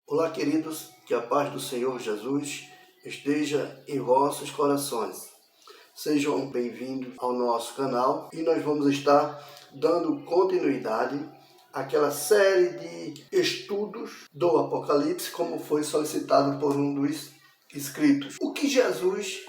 Olá, queridos, que a paz do Senhor Jesus esteja em vossos corações. Sejam bem-vindos ao nosso canal e nós vamos estar dando continuidade àquela série de estudos do Apocalipse, como foi solicitado por um dos inscritos. O que Jesus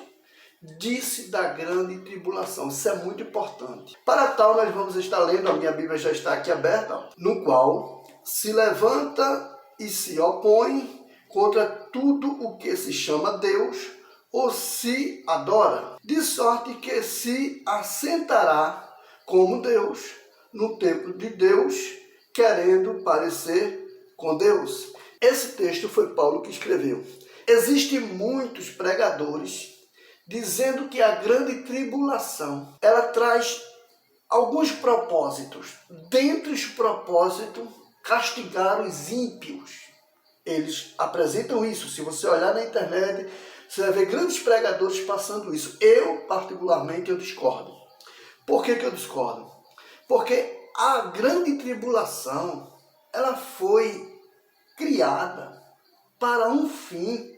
disse da grande tribulação, isso é muito importante. Para tal, nós vamos estar lendo, a minha Bíblia já está aqui aberta, no qual se levanta e se opõe contra tudo o que se chama Deus ou se adora, de sorte que se assentará como Deus no templo de Deus, querendo parecer com Deus. Esse texto foi Paulo que escreveu. Existem muitos pregadores dizendo que a grande tribulação, ela traz alguns propósitos. Dentre os propósitos, castigar os ímpios. Eles apresentam isso. Se você olhar na internet, você vai ver grandes pregadores passando isso. Eu, particularmente, eu discordo. Por que eu discordo? Porque a grande tribulação, ela foi criada para um fim,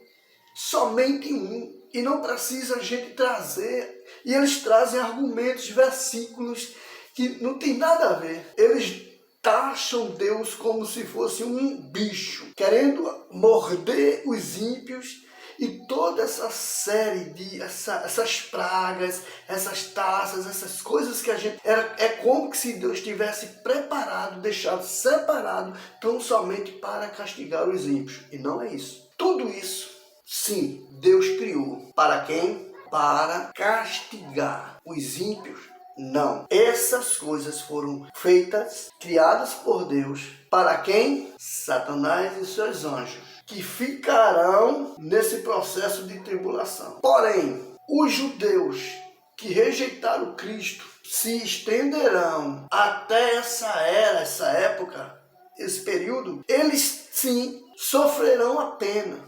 somente um. E não precisa a gente trazer. E eles trazem argumentos, versículos que não tem nada a ver. Eles taxam Deus como se fosse um bicho, querendo morder os ímpios, e toda essa série de essas pragas, essas taças, essas coisas que a gente... É como se Deus tivesse preparado, deixado separado, tão somente para castigar os ímpios. E não é isso. Tudo isso, sim, Deus criou. Para quem? Para castigar os ímpios. Não. Essas coisas foram feitas, criadas por Deus. Para quem? Satanás e seus anjos, que ficarão nesse processo de tribulação. Porém, os judeus que rejeitaram Cristo se estenderão até essa era, essa época, esse período. Eles sim sofrerão a pena.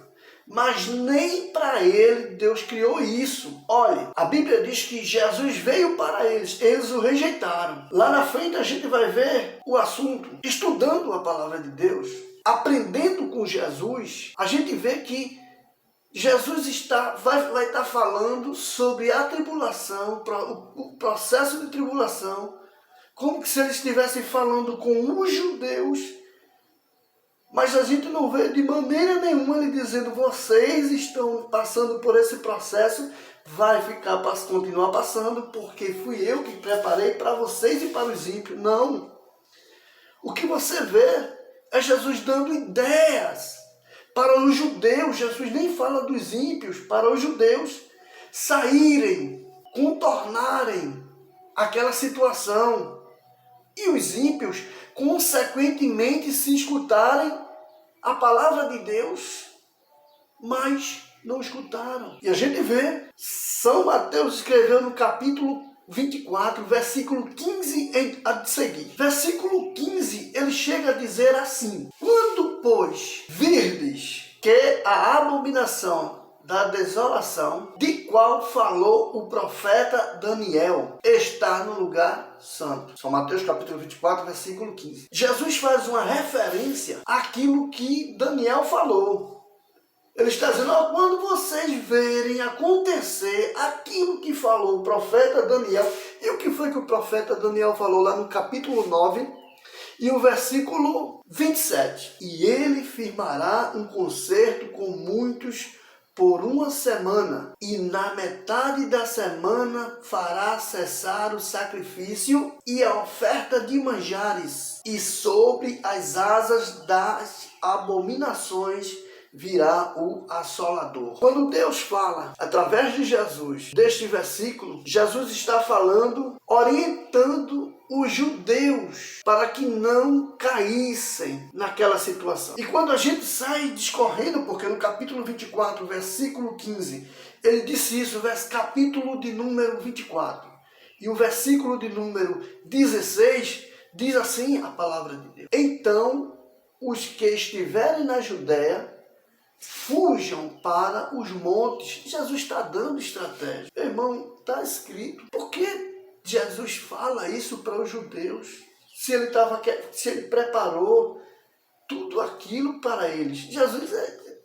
Mas nem para ele Deus criou isso. Olha, a Bíblia diz que Jesus veio para eles o rejeitaram. Lá na frente a gente vai ver o assunto. Estudando a palavra de Deus, aprendendo com Jesus, a gente vê que Jesus vai estar falando sobre a tribulação, o processo de tribulação, como se ele estivesse falando com os judeus. Mas a gente não vê de maneira nenhuma ele dizendo: vocês estão passando por esse processo, vai continuar passando, porque fui eu que preparei para vocês e para os ímpios. Não. O que você vê é Jesus dando ideias para os judeus. Jesus nem fala dos ímpios, para os judeus saírem, contornarem aquela situação. E os ímpios, consequentemente, se escutarem a palavra de Deus, mas não escutaram. E a gente vê, São Mateus escreveu no capítulo 24, versículo 15 a seguir. Versículo 15, ele chega a dizer assim: quando, pois, virdes que a abominação da desolação, de qual falou o profeta Daniel, está no lugar santo. São Mateus capítulo 24, versículo 15. Jesus faz uma referência àquilo que Daniel falou. Ele está dizendo: quando vocês verem acontecer aquilo que falou o profeta Daniel. E o que foi que o profeta Daniel falou lá no capítulo 9 e o versículo 27? E ele firmará um concerto com muitos por uma semana, e na metade da semana fará cessar o sacrifício e a oferta de manjares, e sobre as asas das abominações virá o assolador. Quando Deus fala através de Jesus deste versículo, Jesus está falando, orientando os judeus para que não caíssem naquela situação. E quando a gente sai discorrendo, porque no capítulo 24, versículo 15, ele disse isso, capítulo de número 24, e o versículo de número 16 diz assim a palavra de Deus: então os que estiverem na Judéia fujam para os montes. Jesus está dando estratégia. Meu irmão, está escrito. Por que Jesus fala isso para os judeus? Se ele preparou tudo aquilo para eles. Jesus,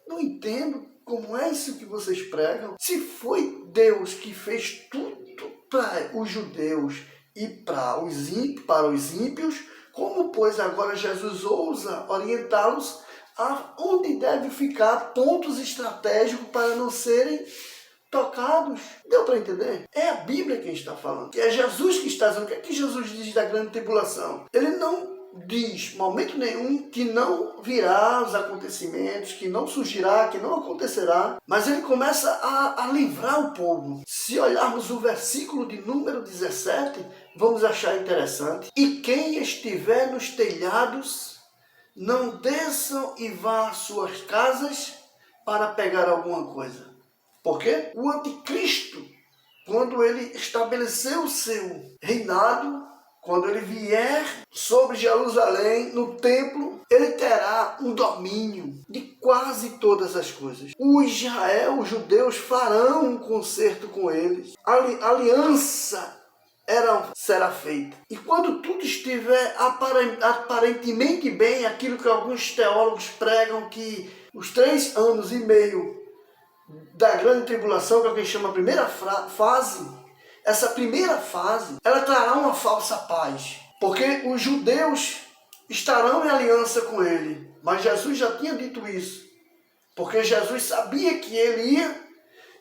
não entendo como é isso que vocês pregam. Se foi Deus que fez tudo para os judeus e para os ímpios, como, pois, agora Jesus ousa orientá-los aonde deve ficar pontos estratégicos para não serem tocados? Deu para entender? É a Bíblia quem está falando. É Jesus que está dizendo. O que é que Jesus diz da grande tribulação? Ele não diz, momento nenhum, que não virá os acontecimentos, que não surgirá, que não acontecerá, mas ele começa a livrar o povo. Se olharmos o versículo de número 17, vamos achar interessante. E quem estiver nos telhados, não desçam e vá às suas casas para pegar alguma coisa. Por quê? O anticristo, quando ele estabeleceu o seu reinado, quando ele vier sobre Jerusalém, no templo, ele terá um domínio de quase todas as coisas. O Israel, os judeus, farão um concerto com eles. A aliança será feita. E quando tudo estiver aparentemente bem, aquilo que alguns teólogos pregam, que os 3 anos e meio da grande tribulação, que é o que chama a primeira fase, essa primeira fase, ela trará uma falsa paz, porque os judeus estarão em aliança com ele. Mas Jesus já tinha dito isso, porque Jesus sabia que ele ia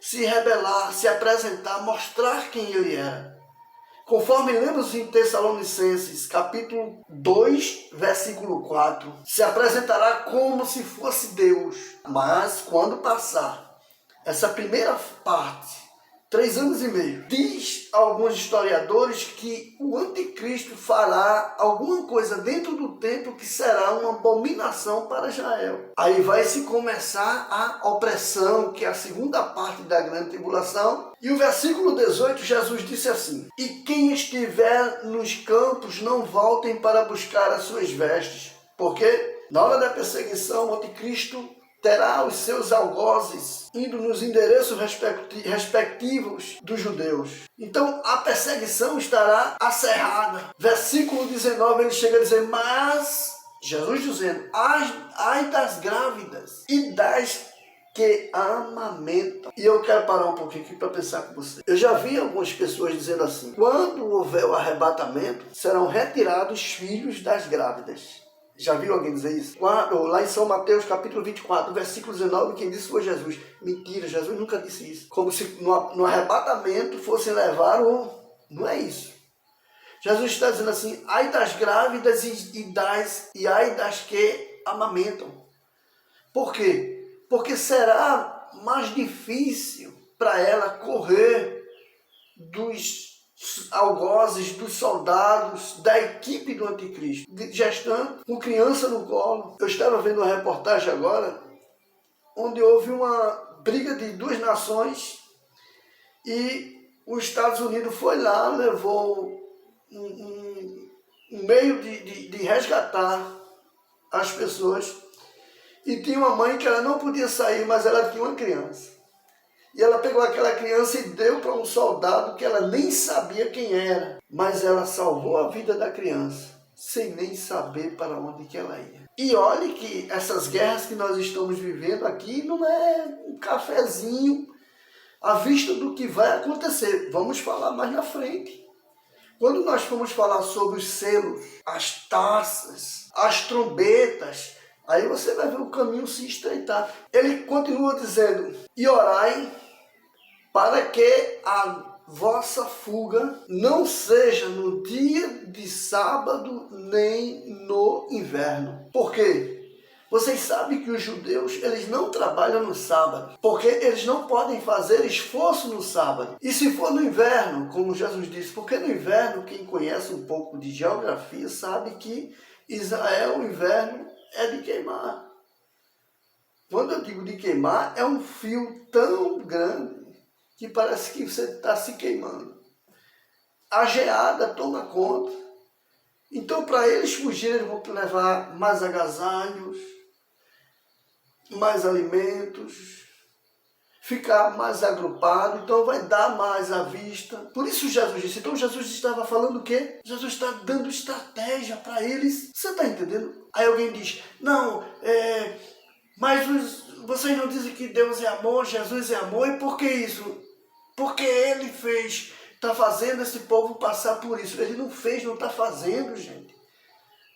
se rebelar, se apresentar, mostrar quem ele era. Conforme lemos em Tessalonicenses, capítulo 2, versículo 4, se apresentará como se fosse Deus. Mas quando passar essa primeira parte, 3 anos e meio, diz alguns historiadores que o anticristo fará alguma coisa dentro do templo que será uma abominação para Israel. Aí vai se começar a opressão, que é a segunda parte da grande tribulação. E o versículo 18, Jesus disse assim: e quem estiver nos campos, não voltem para buscar as suas vestes, porque na hora da perseguição, o anticristo terá os seus algozes indo nos endereços respectivos dos judeus. Então a perseguição estará acerrada. Versículo 19, ele chega a dizer: mas, Jesus dizendo, ai das grávidas e das que amamentam. E eu quero parar um pouquinho aqui para pensar com você. Eu já vi algumas pessoas dizendo assim: quando houver o arrebatamento, serão retirados os filhos das grávidas. Já viu alguém dizer isso? Lá em São Mateus, capítulo 24, versículo 19, quem disse foi Jesus. Mentira, Jesus nunca disse isso. Como se no arrebatamento fossem levar o... Não é isso. Jesus está dizendo assim: ai das grávidas e ai das que amamentam. Por quê? Porque será mais difícil para ela correr dos algozes, dos soldados, da equipe do anticristo, gestante, com criança no colo. Eu estava vendo uma reportagem agora, onde houve uma briga de 2 nações e os Estados Unidos foi lá, levou um meio de resgatar as pessoas, e tinha uma mãe que ela não podia sair, mas ela tinha uma criança. E ela pegou aquela criança e deu para um soldado que ela nem sabia quem era. Mas ela salvou a vida da criança, sem nem saber para onde que ela ia. E olhe que essas guerras que nós estamos vivendo aqui não é um cafezinho à vista do que vai acontecer. Vamos falar mais na frente. Quando nós formos falar sobre os selos, as taças, as trombetas, aí você vai ver o caminho se estreitar. Ele continua dizendo: e orai para que a vossa fuga não seja no dia de sábado nem no inverno. Por quê? Vocês sabem que os judeus, eles não trabalham no sábado, porque eles não podem fazer esforço no sábado. E se for no inverno, como Jesus disse, porque no inverno, quem conhece um pouco de geografia sabe que Israel, o inverno, é de queimar. Quando eu digo de queimar, é um fio tão grande que parece que você está se queimando. A geada toma conta. Então, para eles fugirem, eles vão levar mais agasalhos, mais alimentos, ficar mais agrupado, então vai dar mais à vista. Por isso Jesus disse. Então Jesus estava falando o quê? Jesus está dando estratégia para eles. Você está entendendo? Aí alguém diz, não, mas vocês não dizem que Deus é amor, Jesus é amor, e por que isso? Porque Ele fez, está fazendo esse povo passar por isso. Ele não fez, não está fazendo, gente.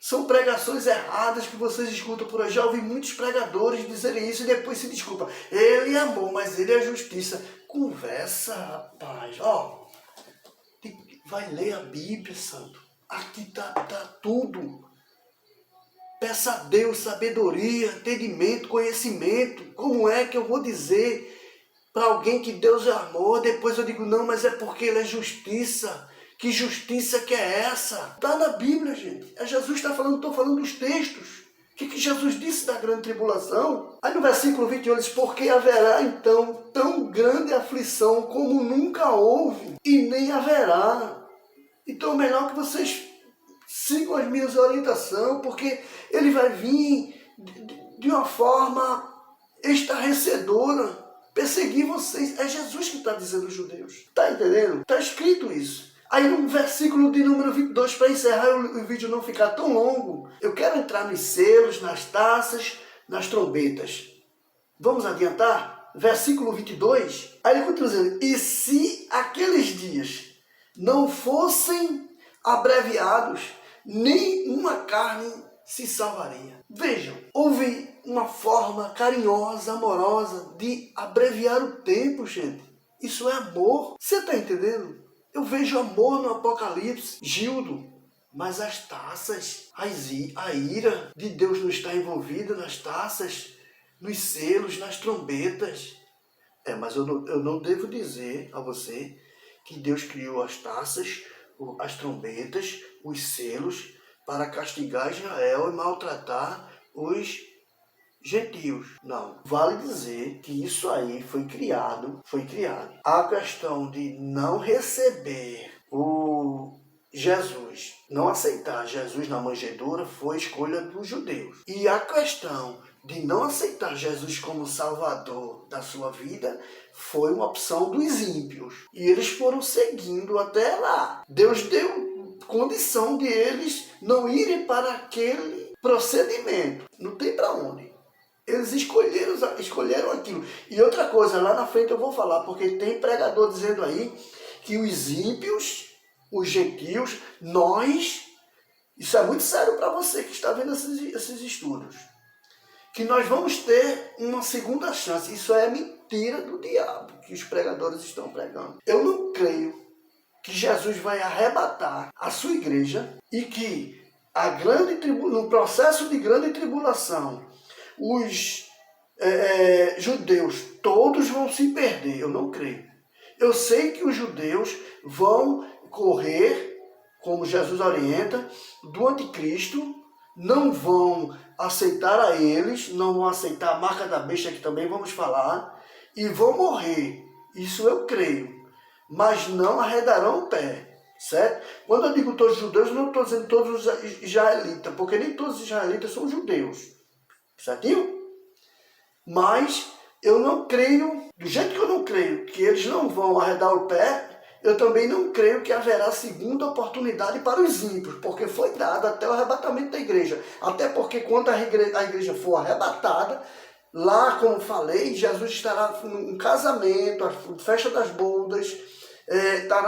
São pregações erradas que vocês escutam por aí. Já ouvi muitos pregadores dizerem isso e depois se desculpam. Ele é amor, mas ele é justiça. Conversa, rapaz. Vai ler a Bíblia, santo. Aqui tá tudo. Peça a Deus sabedoria, entendimento, conhecimento. Como é que eu vou dizer para alguém que Deus é amor? Depois eu digo, não, mas é porque ele é justiça. Que justiça que é essa? Está na Bíblia, gente. Jesus está falando, estou falando dos textos. O que Jesus disse da grande tribulação? Aí no versículo 21 ele diz, porque haverá então tão grande aflição como nunca houve e nem haverá. Então é melhor que vocês sigam as minhas orientações, porque ele vai vir de uma forma estarrecedora, perseguir vocês. É Jesus que está dizendo aos judeus. Está entendendo? Está escrito isso. Aí no versículo de número 22, para encerrar o vídeo não ficar tão longo, eu quero entrar nos selos, nas taças, nas trombetas. Vamos adiantar? Versículo 22. Aí ele continua dizendo, e se aqueles dias não fossem abreviados, nem uma carne se salvaria. Vejam, houve uma forma carinhosa, amorosa de abreviar o tempo, gente. Isso é amor. Você está entendendo? Eu vejo amor no Apocalipse, Gildo, mas as taças, a ira de Deus não está envolvida nas taças, nos selos, nas trombetas. Mas eu não devo dizer a você que Deus criou as taças, as trombetas, os selos, para castigar Israel e maltratar os gentios. Não. Vale dizer que isso aí foi criado. A questão de não receber o Jesus, não aceitar Jesus na manjedoura foi escolha dos judeus. E a questão de não aceitar Jesus como Salvador da sua vida foi uma opção dos ímpios. E eles foram seguindo até lá. Deus deu condição de eles não irem para aquele procedimento. Não tem para onde. Eles escolheram aquilo. E outra coisa, lá na frente eu vou falar, porque tem pregador dizendo aí que os ímpios, os gentios, isso é muito sério para você que está vendo esses estudos, que nós vamos ter uma segunda chance. Isso é mentira do diabo que os pregadores estão pregando. Eu não creio que Jesus vai arrebatar a sua igreja e que no processo de grande tribulação, os judeus todos vão se perder. Eu não creio. Eu sei que os judeus vão correr, como Jesus orienta, do anticristo, não vão aceitar a eles, não vão aceitar a marca da besta, que também vamos falar, e vão morrer. Isso eu creio. Mas não arredarão o pé. Certo? Quando eu digo todos os judeus, eu não estou dizendo todos os israelitas, porque nem todos os israelitas são judeus. Certinho? Mas eu não creio, do jeito que eu não creio que eles não vão arredar o pé, eu também não creio que haverá segunda oportunidade para os ímpios, porque foi dado até o arrebatamento da igreja. Até porque quando a igreja for arrebatada, lá, como falei, Jesus estará em casamento, a festa das bodas,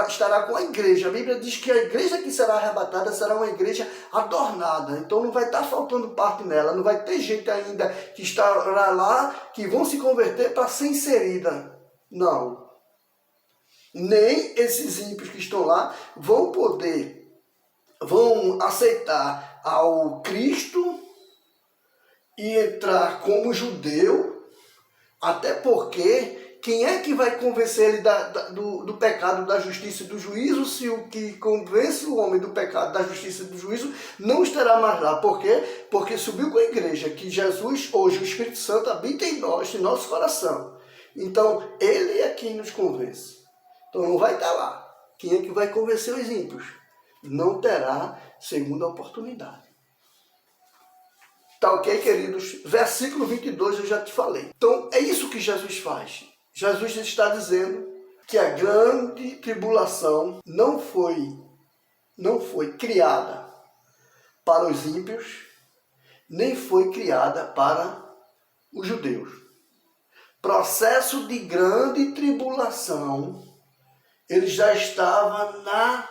estará com a igreja. A Bíblia diz que a igreja que será arrebatada será uma igreja adornada. Então não vai estar faltando parte nela. Não vai ter gente ainda que estará lá que vão se converter para ser inserida. Não. Nem esses ímpios que estão lá vão aceitar ao Cristo e entrar como judeu, até porque quem é que vai convencer ele do pecado, da justiça e do juízo, se o que convence o homem do pecado, da justiça e do juízo não estará mais lá? Por quê? Porque subiu com a igreja, que Jesus, hoje, o Espírito Santo, habita em nós, em nosso coração. Então, ele é quem nos convence. Então, não vai estar lá. Quem é que vai convencer os ímpios? Não terá segunda oportunidade. Tá ok, queridos? Versículo 22 eu já te falei. Então, é isso que Jesus faz. Jesus está dizendo que a grande tribulação não foi criada para os ímpios, nem foi criada para os judeus. Processo de grande tribulação, ele já estava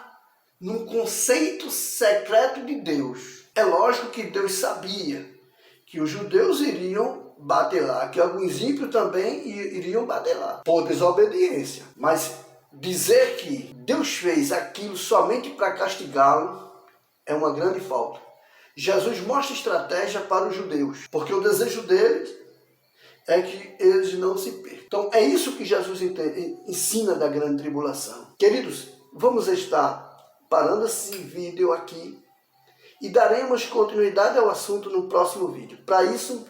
num conceito secreto de Deus. É lógico que Deus sabia que os judeus iriam bater lá, que alguns ímpios também iriam bater lá, por desobediência. Mas dizer que Deus fez aquilo somente para castigá-lo é uma grande falta. Jesus mostra estratégia para os judeus, porque o desejo deles é que eles não se percam. Então é isso que Jesus ensina da grande tribulação. Queridos, vamos estar parando esse vídeo aqui e daremos continuidade ao assunto no próximo vídeo. Para isso,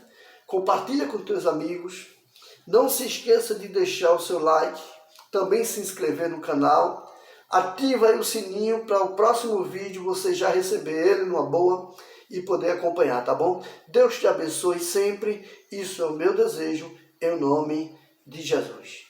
compartilha com teus amigos. Não se esqueça de deixar o seu like, também se inscrever no canal. Ativa aí o sininho para o próximo vídeo você já receber ele numa boa e poder acompanhar, tá bom? Deus te abençoe sempre. Isso é o meu desejo, em nome de Jesus.